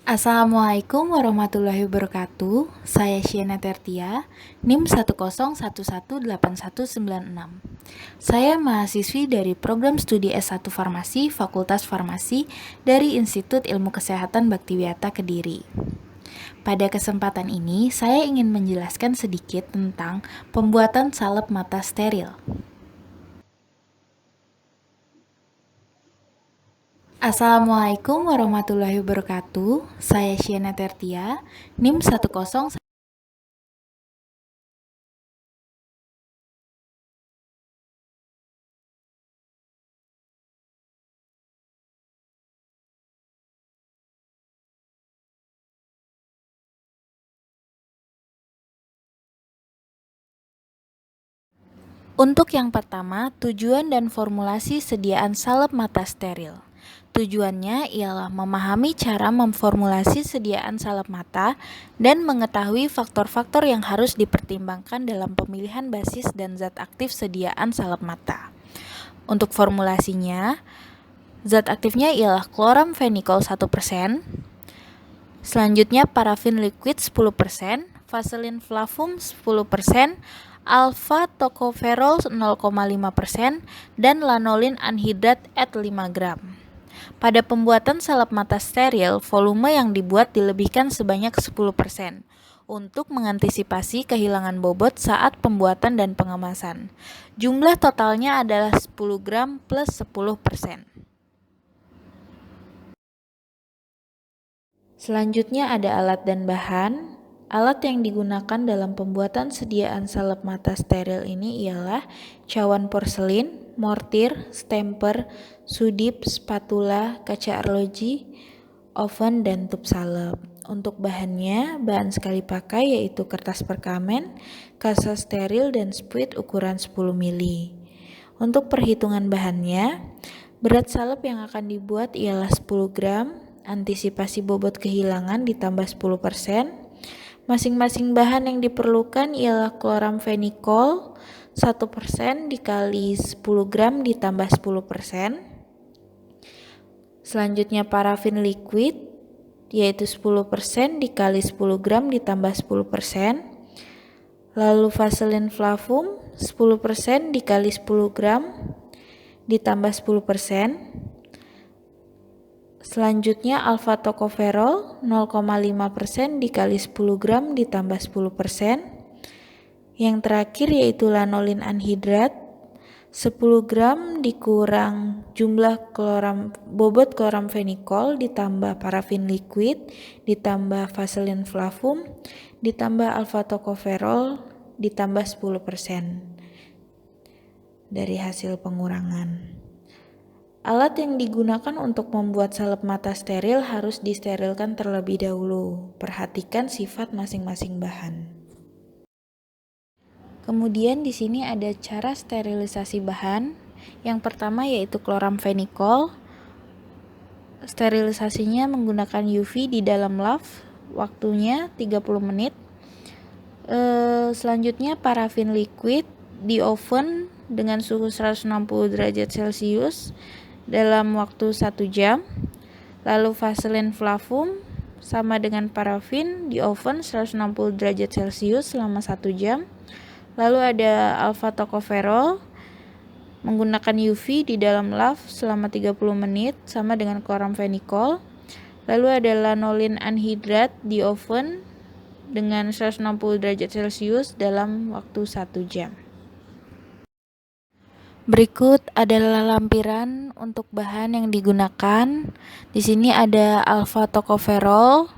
Assalamualaikum warahmatullahi wabarakatuh. Saya Shiana Tertia, NIM 101118196. Saya mahasiswi dari program studi S1 Farmasi, Fakultas Farmasi dari Institut Ilmu Kesehatan Baktiwiyata Kediri. Pada kesempatan ini, saya ingin menjelaskan sedikit tentang pembuatan salep mata steril. Assalamualaikum warahmatullahi wabarakatuh. Saya Shiana Tertia, NIM 10. Untuk yang pertama, tujuan dan formulasi sediaan salep mata steril. Tujuannya ialah memahami cara memformulasi sediaan salep mata dan mengetahui faktor-faktor yang harus dipertimbangkan dalam pemilihan basis dan zat aktif sediaan salep mata. Untuk formulasinya, zat aktifnya ialah chloramphenicol 1%, selanjutnya parafin liquid 10%, vaselin flavum 10%, alpha tocopherol 0,5%, dan lanolin anhidrat at 5 gram. Pada pembuatan salep mata steril, volume yang dibuat dilebihkan sebanyak 10% untuk mengantisipasi kehilangan bobot saat pembuatan dan pengemasan. Jumlah totalnya adalah 10 gram plus 10%. Selanjutnya ada alat dan bahan. Alat yang digunakan dalam pembuatan sediaan salep mata steril ini ialah cawan porselin, mortir, stemper, sudip, spatula, kaca arloji, oven, dan tub salep. Untuk bahannya, bahan sekali pakai yaitu kertas perkamen, kasa steril, dan spuit ukuran 10 ml. Untuk perhitungan bahannya, berat salep yang akan dibuat ialah 10 gram, antisipasi bobot kehilangan ditambah 10%. Masing-masing bahan yang diperlukan ialah chloramphenicol 1% dikali 10 gram ditambah 10%. Selanjutnya parafin liquid yaitu 10% dikali 10 gram ditambah 10%. Lalu vaselin flavum 10% dikali 10 gram ditambah 10%. Selanjutnya alpha tocopherol 0,5% dikali 10 gram ditambah 10%. Yang terakhir yaitu lanolin anhidrat 10 gram dikurang jumlah bobot chloramphenicol ditambah parafin liquid ditambah vaselin flavum ditambah alpha tocopherol ditambah 10% dari hasil pengurangan. Alat yang digunakan untuk membuat salep mata steril harus disterilkan terlebih dahulu. Perhatikan sifat masing-masing bahan. Kemudian di sini ada cara sterilisasi bahan. Yang pertama yaitu chloramphenicol. Sterilisasinya menggunakan UV di dalam lav. Waktunya 30 menit. Selanjutnya parafin liquid di oven dengan suhu 160 derajat Celcius dalam waktu 1 jam. Lalu vaselin flavum sama dengan parafin di oven 160 derajat Celcius selama 1 jam. Lalu ada alpha tocopherol menggunakan UV di dalam lav selama 30 menit sama dengan chloramphenicol. Lalu ada lanolin anhidrat di oven dengan 160 derajat Celcius dalam waktu 1 jam. Berikut adalah lampiran untuk bahan yang digunakan. Di sini ada alpha tocopherol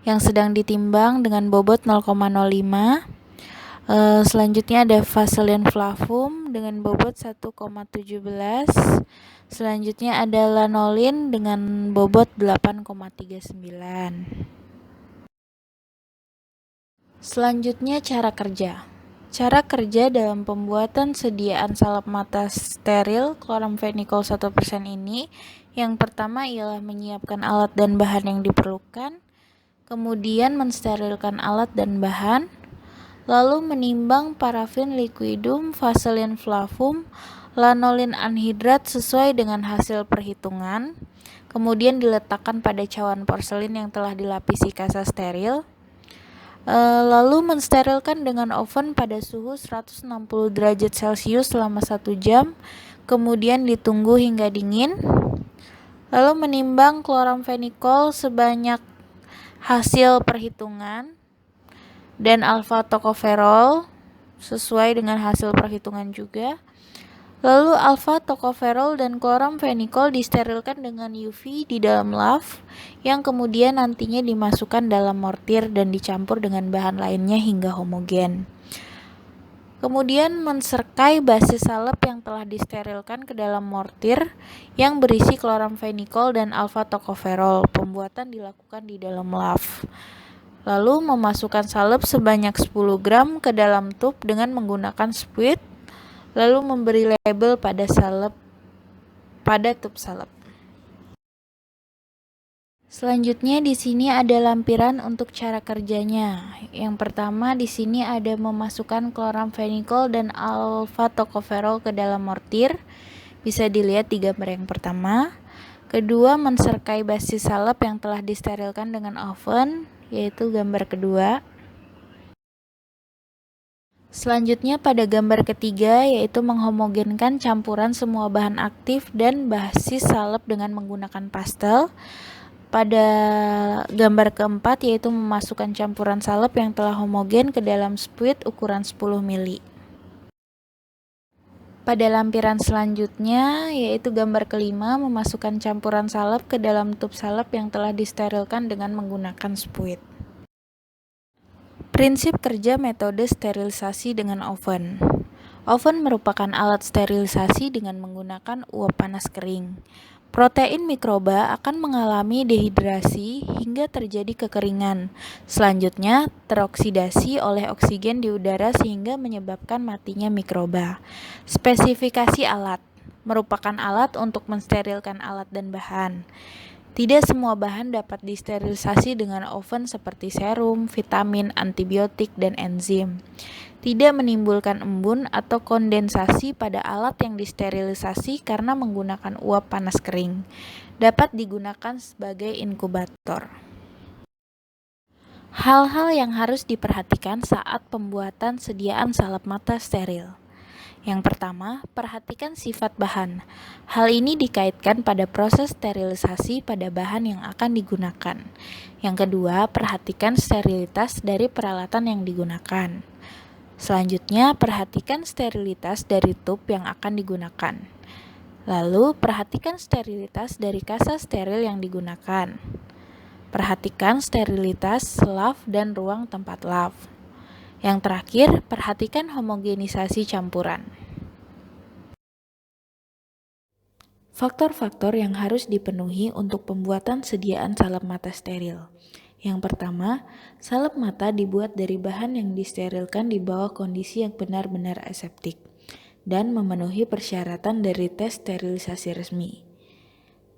yang sedang ditimbang dengan bobot 0,05. Selanjutnya ada vaselin flavum dengan bobot 1,17. Selanjutnya ada lanolin dengan bobot 8,39. Selanjutnya cara kerja. Cara kerja dalam pembuatan sediaan salep mata steril chloramphenicol 1% ini, yang pertama ialah menyiapkan alat dan bahan yang diperlukan, kemudian mensterilkan alat dan bahan, lalu menimbang parafin liquidum, vaselin flavum, lanolin anhidrat sesuai dengan hasil perhitungan, kemudian diletakkan pada cawan porselin yang telah dilapisi kasa steril. Lalu mensterilkan dengan oven pada suhu 160 derajat Celcius selama 1 jam, kemudian ditunggu hingga dingin. Lalu menimbang kloramfenikol sebanyak hasil perhitungan dan alfa tokoferol sesuai dengan hasil perhitungan juga. Lalu alfa tokoferol dan kloramfenikol disterilkan dengan UV di dalam lav yang kemudian nantinya dimasukkan dalam mortir dan dicampur dengan bahan lainnya hingga homogen. Kemudian menserkai basis salep yang telah disterilkan ke dalam mortir yang berisi kloramfenikol dan alfa tokoferol. Pembuatan dilakukan di dalam lav. Lalu memasukkan salep sebanyak 10 gram ke dalam tub dengan menggunakan spuit. Lalu memberi label pada tub salep. Selanjutnya di sini ada lampiran untuk cara kerjanya. Yang pertama di sini ada memasukkan kloramfenikol dan alfa tokoferol ke dalam mortir. Bisa dilihat di gambar yang pertama. Kedua, menserkai basis salep yang telah disterilkan dengan oven, yaitu gambar kedua. Selanjutnya pada gambar ketiga yaitu menghomogenkan campuran semua bahan aktif dan basis salep dengan menggunakan pastel. Pada gambar keempat yaitu memasukkan campuran salep yang telah homogen ke dalam spuit ukuran 10 ml. Pada lampiran selanjutnya yaitu gambar kelima memasukkan campuran salep ke dalam tub salep yang telah disterilkan dengan menggunakan spuit. Prinsip kerja metode sterilisasi dengan oven. Oven merupakan alat sterilisasi dengan menggunakan uap panas kering. Protein mikroba akan mengalami dehidrasi hingga terjadi kekeringan. Selanjutnya, teroksidasi oleh oksigen di udara sehingga menyebabkan matinya mikroba. Spesifikasi alat merupakan alat untuk mensterilkan alat dan bahan. Tidak semua bahan dapat disterilisasi dengan oven seperti serum, vitamin, antibiotik, dan enzim. Tidak menimbulkan embun atau kondensasi pada alat yang disterilisasi karena menggunakan uap panas kering. Dapat digunakan sebagai inkubator. Hal-hal yang harus diperhatikan saat pembuatan sediaan salep mata steril. Yang pertama, perhatikan sifat bahan. Hal ini dikaitkan pada proses sterilisasi pada bahan yang akan digunakan. Yang kedua, perhatikan sterilitas dari peralatan yang digunakan. Selanjutnya, perhatikan sterilitas dari tub yang akan digunakan. Lalu, perhatikan sterilitas dari kasa steril yang digunakan. Perhatikan sterilitas lav dan ruang tempat lav. Yang terakhir, perhatikan homogenisasi campuran. Faktor-faktor yang harus dipenuhi untuk pembuatan sediaan salep mata steril. Yang pertama, salep mata dibuat dari bahan yang disterilkan di bawah kondisi yang benar-benar aseptik dan memenuhi persyaratan dari tes sterilisasi resmi.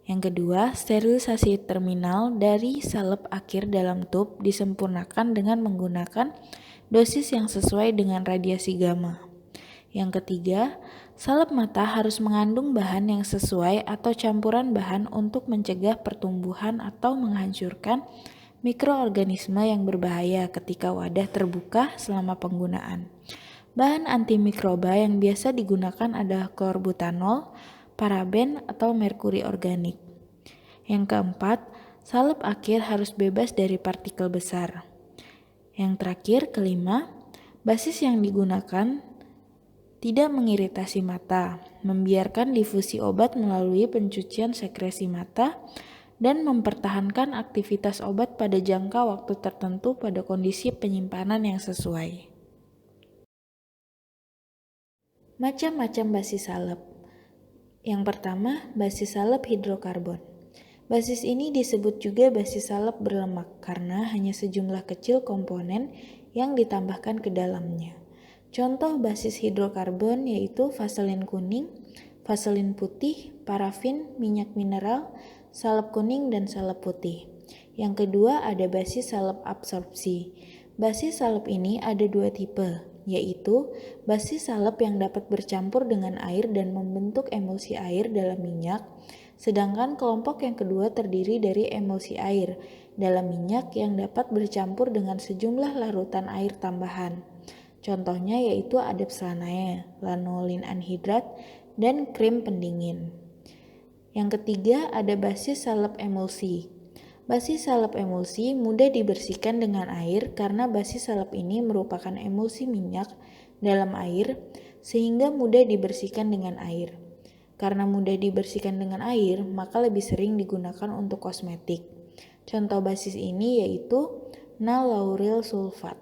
Yang kedua, sterilisasi terminal dari salep akhir dalam tub disempurnakan dengan menggunakan dosis yang sesuai dengan radiasi gamma. Yang ketiga, salep mata harus mengandung bahan yang sesuai atau campuran bahan untuk mencegah pertumbuhan atau menghancurkan mikroorganisme yang berbahaya ketika wadah terbuka selama penggunaan. Bahan antimikroba yang biasa digunakan adalah klorbutanol, paraben, atau merkuri organik. Yang keempat, salep akhir harus bebas dari partikel besar. Yang terakhir, kelima, basis yang digunakan tidak mengiritasi mata, membiarkan difusi obat melalui pencucian sekresi mata, dan mempertahankan aktivitas obat pada jangka waktu tertentu pada kondisi penyimpanan yang sesuai. Macam-macam basis salep. Yang pertama, basis salep hidrokarbon. Basis ini disebut juga basis salep berlemak karena hanya sejumlah kecil komponen yang ditambahkan ke dalamnya. Contoh basis hidrokarbon yaitu vaselin kuning, vaselin putih, parafin, minyak mineral, salep kuning, dan salep putih. Yang kedua ada basis salep absorpsi. Basis salep ini ada dua tipe, yaitu basis salep yang dapat bercampur dengan air dan membentuk emulsi air dalam minyak, sedangkan kelompok yang kedua terdiri dari emulsi air dalam minyak yang dapat bercampur dengan sejumlah larutan air tambahan. Contohnya yaitu adepsanae, lanolin anhidrat, dan krim pendingin. Yang ketiga ada basis salep emulsi. Basis salep emulsi mudah dibersihkan dengan air karena basis salep ini merupakan emulsi minyak dalam air sehingga mudah dibersihkan dengan air. Karena mudah dibersihkan dengan air, maka lebih sering digunakan untuk kosmetik. Contoh basis ini yaitu nalauryl sulfat.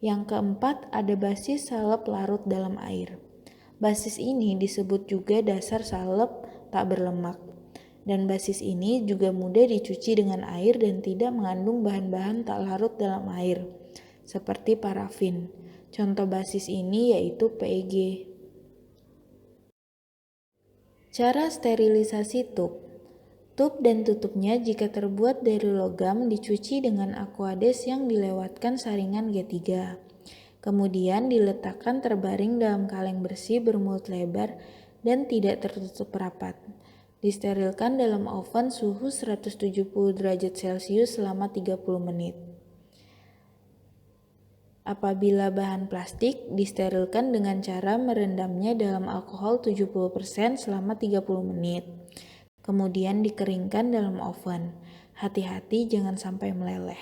Yang keempat ada basis salep larut dalam air. Basis ini disebut juga dasar salep tak berlemak. Dan basis ini juga mudah dicuci dengan air dan tidak mengandung bahan-bahan tak larut dalam air, seperti parafin. Contoh basis ini yaitu PEG. Cara sterilisasi tub. Tub dan tutupnya jika terbuat dari logam dicuci dengan aquades yang dilewatkan saringan G3. Kemudian diletakkan terbaring dalam kaleng bersih bermulut lebar dan tidak tertutup rapat. Disterilkan dalam oven suhu 170 derajat Celcius selama 30 menit. Apabila bahan plastik, disterilkan dengan cara merendamnya dalam alkohol 70% selama 30 menit. Kemudian dikeringkan dalam oven. Hati-hati jangan sampai meleleh.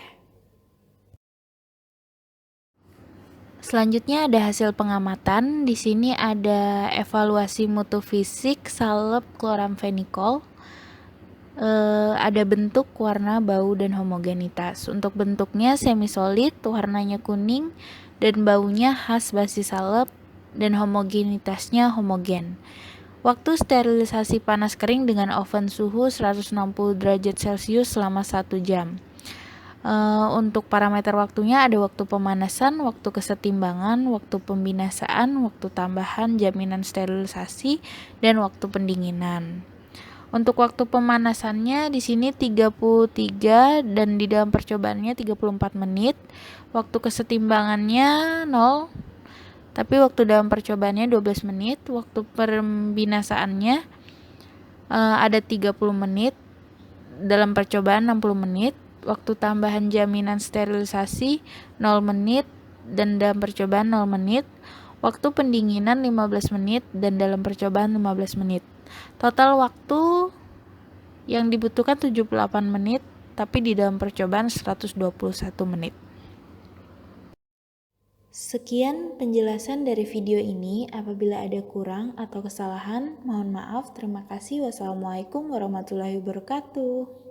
Selanjutnya ada hasil pengamatan. Di sini ada evaluasi mutu fisik salep chloramphenicol. Ada bentuk, warna, bau, dan homogenitas. Untuk bentuknya semi-solid, warnanya kuning, dan baunya khas basis salep, dan homogenitasnya homogen. Waktu sterilisasi panas kering dengan oven suhu 160 derajat Celcius selama 1 jam. Untuk parameter waktunya ada waktu pemanasan, waktu kesetimbangan, waktu pembinasaan, waktu tambahan, jaminan sterilisasi, dan waktu pendinginan. Untuk waktu pemanasannya di sini 33 dan di dalam percobaannya 34 menit. Waktu kesetimbangannya 0, tapi waktu dalam percobaannya 12 menit. Waktu pembinasaannya ada 30 menit, dalam percobaan 60 menit. Waktu tambahan jaminan sterilisasi 0 menit dan dalam percobaan 0 menit. Waktu pendinginan 15 menit dan dalam percobaan 15 menit. Total waktu yang dibutuhkan 78 menit, tapi di dalam percobaan 121 menit. Sekian penjelasan dari video ini. Apabila ada kurang atau kesalahan, mohon maaf. Terima kasih. Wassalamualaikum warahmatullahi wabarakatuh.